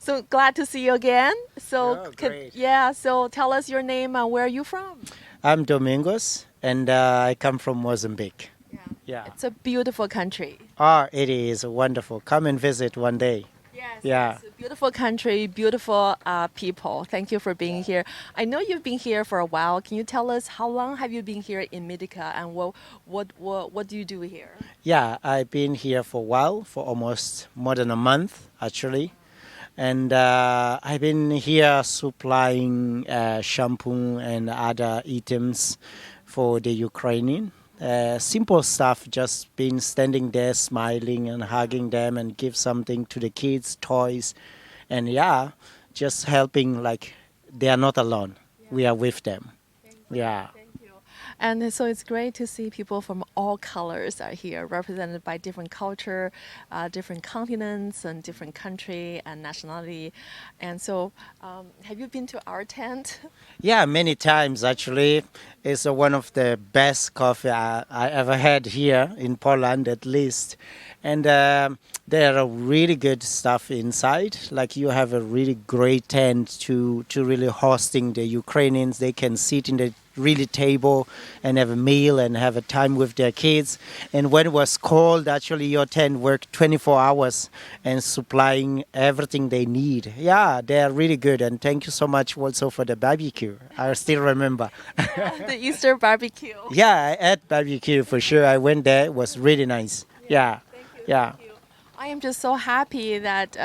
So glad to see you again. So Oh, great. so tell us your name and where are you from? I'm Domingos, and I come from Mozambique. Yeah. It's a beautiful country. Oh, it is wonderful. Come and visit one day. Yes, Yeah. it's a beautiful country, beautiful people. Thank you for being here. I know you've been here for a while. Can you tell us how long have you been here in Medica and what do you do here? Yeah, I've been here for a while, for almost more than a month, actually. And I've been here supplying shampoo and other items for the Ukrainian. Simple stuff, just been standing there smiling and hugging them and give something to the kids, toys. And yeah, just helping like they are not alone. We are with them. Yeah. Thank you. And so it's great to see people from all colors are here, represented by different culture, different continents, and different country and nationality. And so, have you been to our tent? Yeah, many times actually. It's one of the best coffee I ever had here in Poland, at least. And there are really good stuff inside. Like you have a really great tent to really hosting the Ukrainians. They can sit in the really table and have a meal and have a time with their kids. And when it was cold, actually your tent worked 24 hours and supplying everything they need. Yeah, they are really good. And thank you so much also for the barbecue. I still remember. The Easter barbecue. Yeah, I had barbecue for sure. I went there. It was really nice. Yeah. Thank you. Yeah. Thank you. I am just so happy that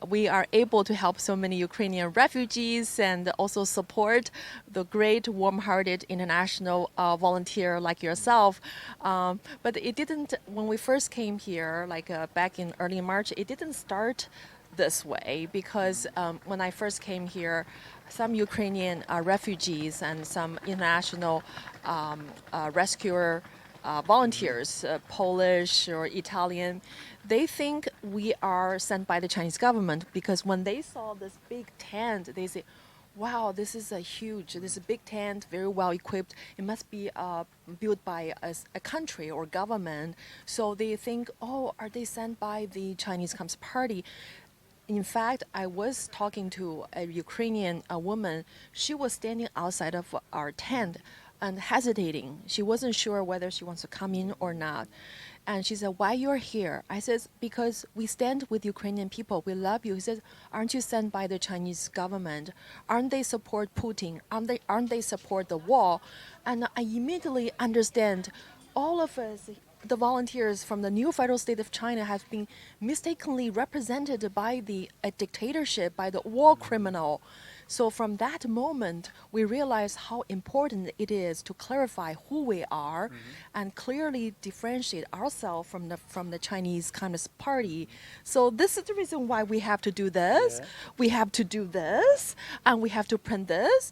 we are able to help so many Ukrainian refugees and also support the great warm-hearted international volunteer like yourself. But it didn't, when we first came here, like back in early March, it didn't start this way because when I first came here, some Ukrainian refugees and some international rescuer volunteers, Polish or Italian, they think we are sent by the Chinese government because when they saw this big tent, they say, wow, this is a big tent, very well equipped. It must be built by a country or government. So they think, oh, are they sent by the Chinese Communist Party? In fact, I was talking to a Ukrainian woman. She was standing outside of our tent and hesitating. She wasn't sure whether she wants to come in or not. And she said, why you're here? I said, because we stand with Ukrainian people. We love you. He said, aren't you sent by the Chinese government? Aren't they support Putin? Aren't they support the war? And I immediately understand all of us, the volunteers from the new federal state of China, have been mistakenly represented by a dictatorship, by the war criminal. So from that moment, we realize how important it is to clarify who we are and clearly differentiate ourselves from the Chinese Communist Party. So this is the reason why we have to do this. Yeah. We have to do this, and we have to print this,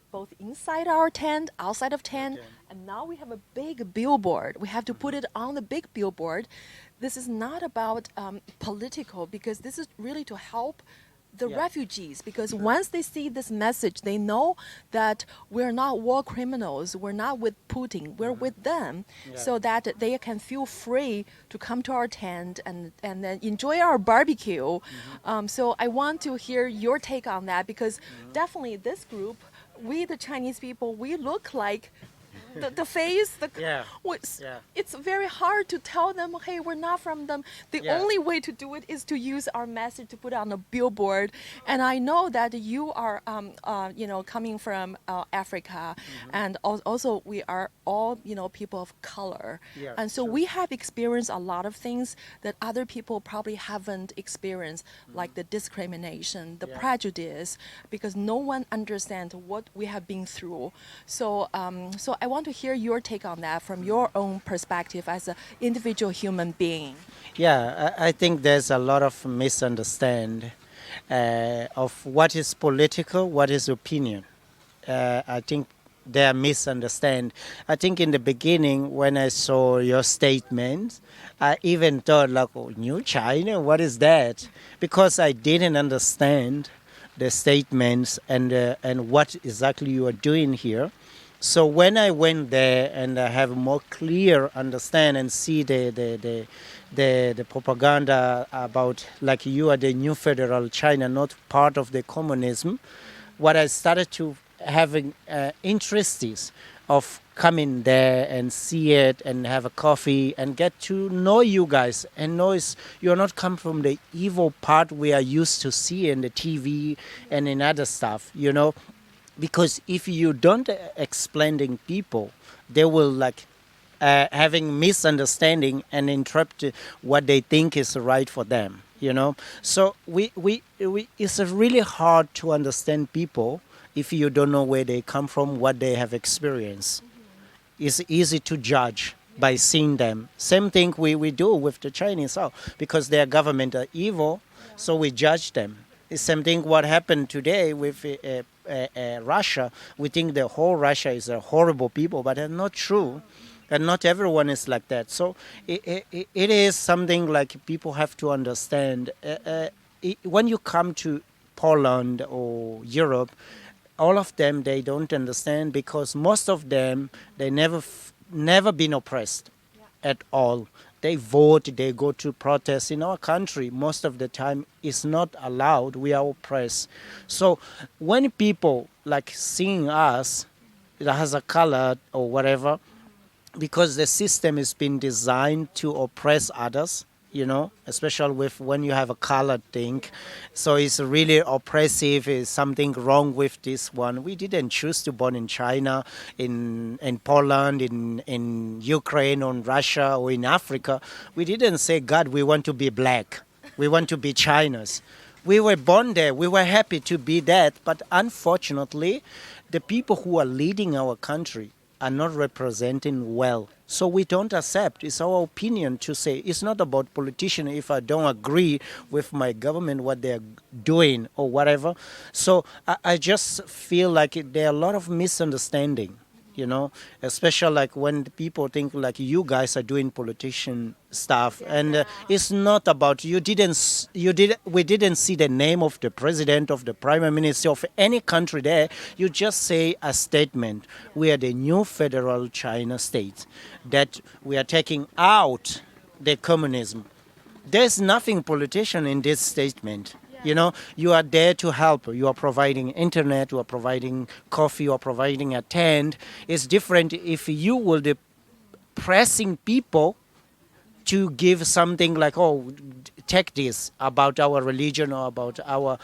both inside our tent, outside of tent. Okay. And now we have a big billboard. We have to put it on the big billboard. This is not about political, because this is really to help the refugees, because once they see this message, they know that we're not war criminals, we're not with Putin, we're with them, so that they can feel free to come to our tent and then enjoy our barbecue. So I want to hear your take on that, because definitely this group, we the Chinese people, we look like the face, it's very hard to tell them, hey, we're not from them. The only way to do it is to use our message to put on a billboard. And I know that you are, coming from Africa, and also we are all, people of color. Yeah, and so we have experienced a lot of things that other people probably haven't experienced, like the discrimination, the prejudice, because no one understands what we have been through. So, so I want to hear your take on that from your own perspective as an individual human being. Yeah, I think there's a lot of misunderstanding of what is political, what is opinion. I think they are misunderstand. I think in the beginning when I saw your statement, I even thought like, oh, New China, what is that? Because I didn't understand the statements and what exactly you are doing here. So when I went there and I have a more clear understand and see the propaganda about like you are the new federal China, not part of the communism, what I started to having interest is of coming there and see it and have a coffee and get to know you guys and know you're not come from the evil part we are used to see in the TV and in other stuff, you know. Because if you don't explaining people, they will like having misunderstanding and interrupt what they think is right for them, you know. So we it's really hard to understand people if you don't know where they come from, what they have experienced. It's easy to judge by seeing them. Same thing we do with the Chinese, because their government are evil, so we judge them. It's same thing what happened today with Russia. We think the whole Russia is a horrible people, but that's not true. And not everyone is like that. So it is something like people have to understand. When you come to Poland or Europe, all of them, they don't understand because most of them, they never been oppressed at all. They vote, they go to protest. In our country, most of the time, it's not allowed. We are oppressed. So when people like seeing us, that has a color or whatever, because the system has been designed to oppress others, you know, especially with when you have a colored thing. So it's really oppressive. Is something wrong with this one. We didn't choose to born in China, in Poland, in Ukraine, or in Russia, or in Africa. We didn't say, God, we want to be black. We want to be Chinese. We were born there. We were happy to be that. But unfortunately, the people who are leading our country are not representing well. So we don't accept. It's our opinion to say it's not about politicians if I don't agree with my government, what they're doing or whatever. So I just feel like there are a lot of misunderstanding, you know, especially like when people think like you guys are doing politician stuff, and it's not about we didn't see the name of the president, of the prime minister of any country there. You just say a statement. We are the new federal China state, that we are taking out the communism. There's nothing politician in this statement. You know, you are there to help. You are providing internet, you are providing coffee, you are providing a tent. It's different if you will be pressing people to give something like, oh, take this about our religion or about our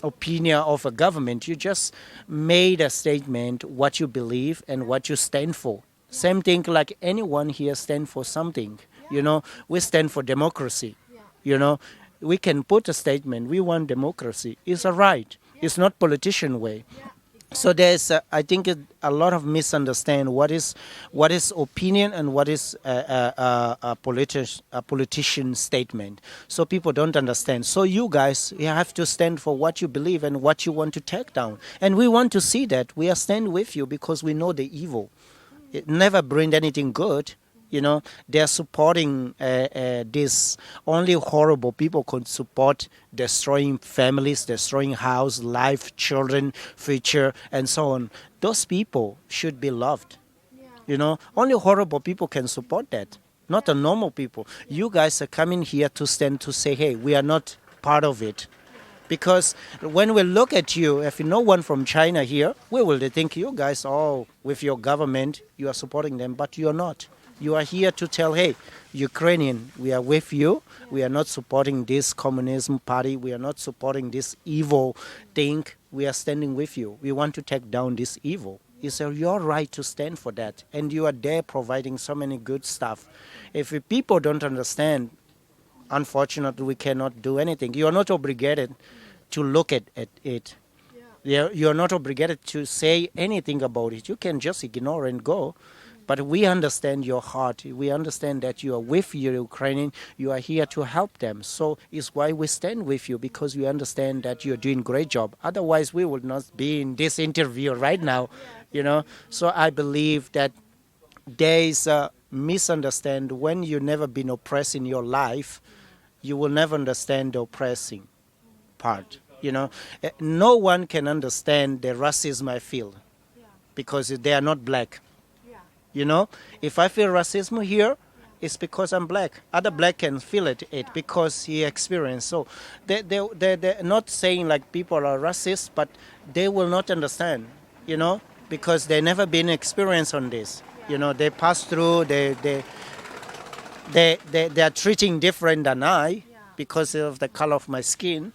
opinion of a government. You just made a statement, what you believe and what you stand for. Same thing like anyone here stand for something. You know, we stand for democracy. You know, we can put a statement, we want democracy. It's a right. It's not politician way. So there's, I think, a lot of misunderstand what is opinion and what is a politician statement. So people don't understand. So you guys, you have to stand for what you believe and what you want to take down. And we want to see that. We are stand with you because we know the evil. It never bring anything good. You know, they're supporting this. Only horrible people could support destroying families, destroying house, life, children, future, and so on. Those people should be loved. You know, only horrible people can support that, not the normal people. You guys are coming here to stand to say, hey, we are not part of it. Because when we look at you, if no one from China here, we will think you guys, oh, with your government, you are supporting them, but you're not. You are here to tell, hey, Ukrainian, we are with you. We are not supporting this communism party. We are not supporting this evil thing. We are standing with you. We want to take down this evil. It's your right to stand for that. And you are there providing so many good stuff. If people don't understand, unfortunately, we cannot do anything. You are not obligated to look at it. You are not obligated to say anything about it. You can just ignore and go. But we understand your heart. We understand that you are with your Ukrainian. You are here to help them. So it's why we stand with you, because we understand that you're doing a great job. Otherwise, we would not be in this interview right now, you know. So I believe that there is a misunderstanding. When you've never been oppressed in your life, you will never understand the oppressing part, you know. No one can understand the racism I feel. because they are not black. Yeah. You know, if I feel racism here, it's because I'm black. Other black can feel it because he experienced. So they're not saying like people are racist, but they will not understand, you know, because they never been experienced on this. You know, they pass through, they are treating different than I because of the color of my skin.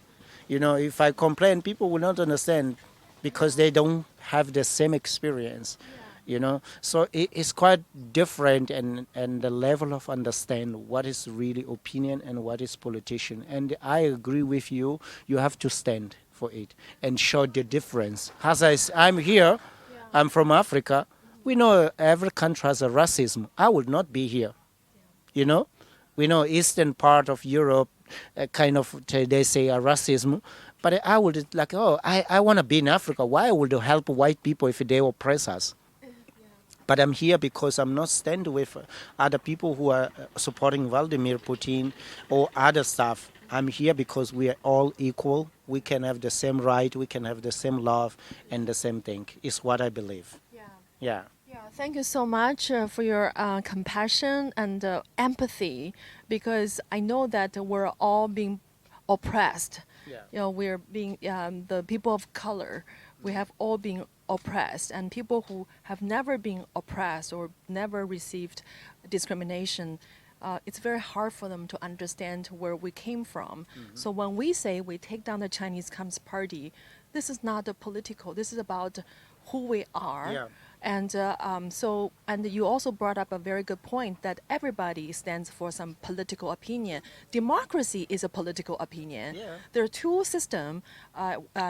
You know, if I complain, people will not understand because they don't have the same experience. You know, so it's quite different, and the level of understand what is really opinion and what is politician. And I agree with you. You have to stand for it and show the difference. I'm here. I'm from Africa. We know every country has a racism. I would not be here. You know, we know eastern part of Europe, kind of they say a racism. But I would like, I want to be in Africa. Why would I help white people if they oppress us? But I'm here because I'm not standing with other people who are supporting Vladimir Putin or other stuff. I'm here because we are all equal. We can have the same right. We can have the same love and the same thing. It's what I believe. Yeah. Yeah, thank you so much for your compassion and empathy, because I know that we're all being oppressed. Yeah. You know, we're being the people of color. We have all been oppressed, and people who have never been oppressed or never received discrimination, it's very hard for them to understand where we came from. So when we say we take down the Chinese Communist Party, this is not a political. This is about who we are. Yeah. And and you also brought up a very good point that everybody stands for some political opinion. Democracy is a political opinion. Yeah. There are two systems,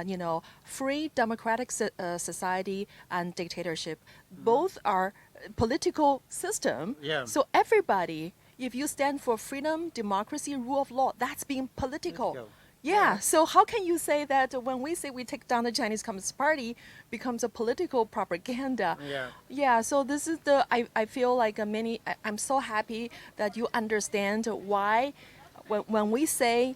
you know, free democratic society and dictatorship. Both are political system. Yeah. So everybody, if you stand for freedom, democracy, rule of law, that's being political. Political. Yeah, so how can you say that when we say we take down the Chinese Communist Party becomes a political propaganda? Yeah. Yeah, so this is I feel like I'm so happy that you understand why when we say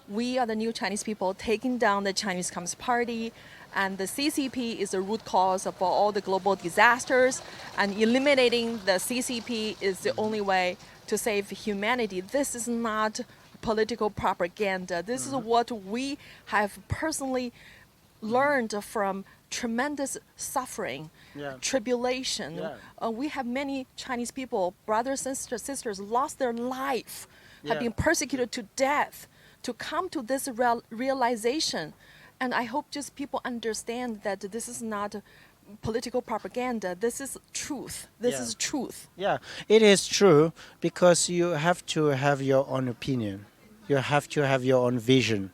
we are the new Chinese people taking down the Chinese Communist Party, and the CCP is the root cause of all the global disasters, and eliminating the CCP is the only way to save humanity. This is not political propaganda. This is what we have personally learned from tremendous suffering, tribulation. We have many Chinese people, brothers and sisters, lost their life, have been persecuted to death to come to this realization. And I hope just people understand that this is not political propaganda. This is truth. This is truth. Yeah, it is true, because you have to have your own opinion. You have to have your own vision.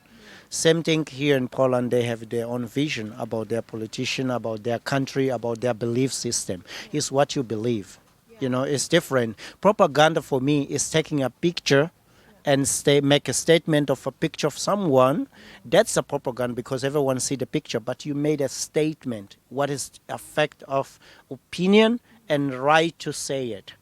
Same thing here in Poland, they have their own vision about their politician, about their country, about their belief system. It's what you believe. You know, it's different. Propaganda for me is taking a picture and make a statement of a picture of someone. That's a propaganda because everyone see the picture, but you made a statement. What is the effect of opinion and right to say it?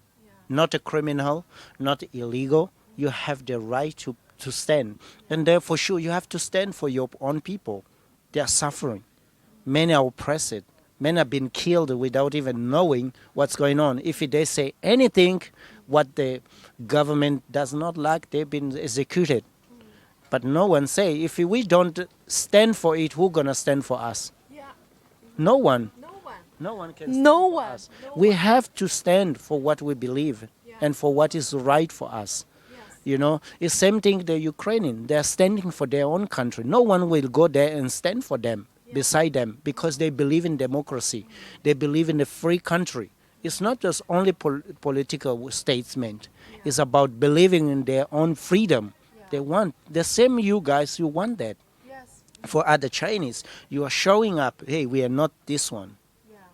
Not a criminal, not illegal. You have the right to stand. And therefore, sure, you have to stand for your own people. They are suffering. Many are oppressed. Many have been killed without even knowing what's going on. If they say anything what the government does not like, they've been executed. But no one say, if we don't stand for it, who's going to stand for us? No one. No one can stand for us. We have to stand for what we believe and for what is right for us. You know, it's same thing the Ukrainian. They're standing for their own country. No one will go there and stand for them, beside them, because they believe in democracy. They believe in a free country. It's not just only political statement. It's about believing in their own freedom. They want the same. You guys, you want that. For other Chinese, you are showing up. Hey, we are not this one.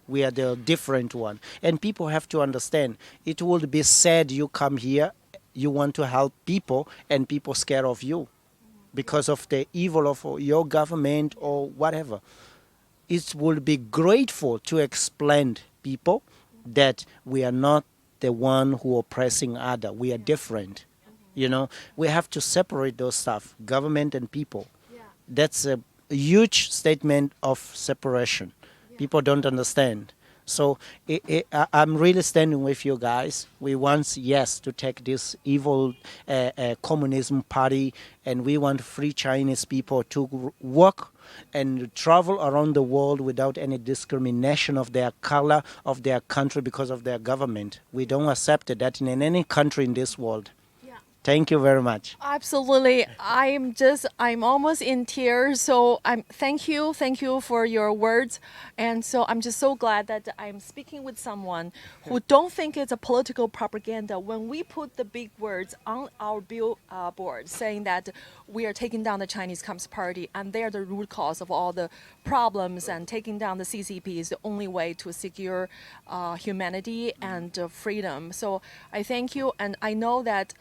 We are the different one. And people have to understand. It would be sad you come here. You want to help people, and people scared of you because of the evil of your government or whatever. It would be grateful to explain people that we are not the one who are oppressing other. We are different. You know, we have to separate those stuff, government and people. That's a huge statement of separation. People don't understand. So I'm really standing with you guys. We want, yes, to take this evil communism party, and we want free Chinese people to work and travel around the world without any discrimination of their color, of their country, because of their government. We don't accept that in any country in this world. Thank you very much. Absolutely. I'm almost in tears. So thank you for your words. And so I'm just so glad that I'm speaking with someone who don't think it's a political propaganda. When we put the big words on our billboard saying that we are taking down the Chinese Communist Party and they're the root cause of all the problems, and taking down the CCP is the only way to secure humanity and freedom. So I thank you, and I know that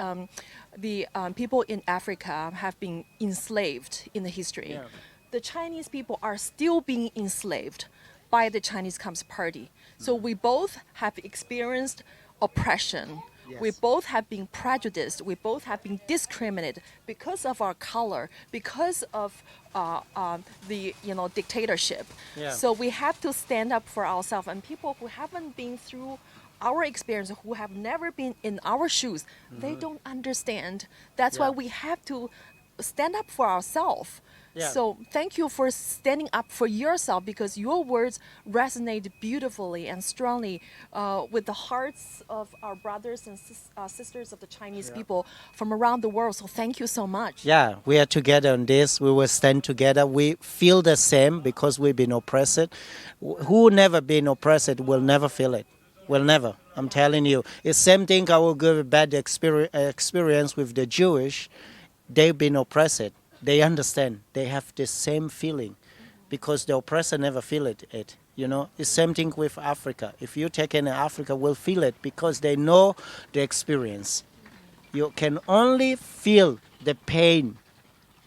the people in Africa have been enslaved in the history. Yeah. The Chinese people are still being enslaved by the Chinese Communist Party. So we both have experienced oppression. Yes. We both have been prejudiced. We both have been discriminated because of our color, because of the dictatorship. Yeah. So we have to stand up for ourselves. And people who haven't been through our experience, who have never been in our shoes, they don't understand. That's why we have to stand up for ourselves. Yeah. So thank you for standing up for yourself, because your words resonate beautifully and strongly with the hearts of our brothers and sisters of the Chinese people from around the world. So thank you so much. Yeah, we are together on this. We will stand together. We feel the same because we've been oppressed. Who never been oppressed will never feel it. Will never. I'm telling you. It's same thing. I will give a bad experience with the Jewish. They've been oppressed. They understand. They have the same feeling because the oppressor never feel it. You know, it's same thing with Africa. If you take in Africa, will feel it because they know the experience. You can only feel the pain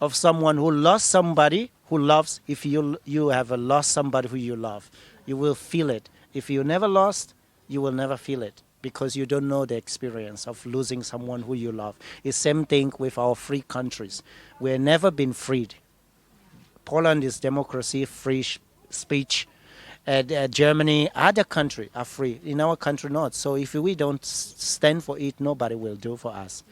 of someone who lost somebody who loves. If you have lost somebody who you love, you will feel it. If you never lost, you will never feel it because you don't know the experience of losing someone who you love. It's same thing with our free countries. We've never been freed. Poland is democracy, free speech. Germany, other countries are free. In our country, not. So if we don't stand for it, nobody will do for us.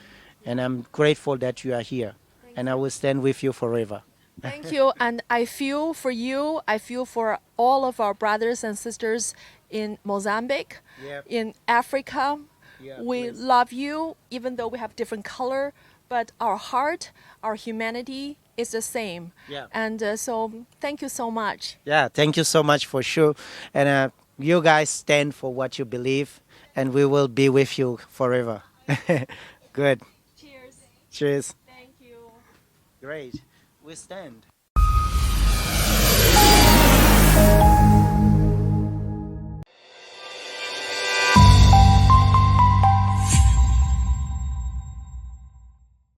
And I'm grateful that you are here. And I will stand with you forever. Thank you. And I feel for you. I feel for all of our brothers and sisters in Mozambique, Yep. in Africa. Yeah, We please. love you, even though we have different color, but our heart, our humanity is the same. Yeah. And so thank you so much. Yeah, thank you so much for sure. And you guys stand for what you believe, and we will be with you forever. Good. Cheers. Cheers. Thank you. Great. We stand.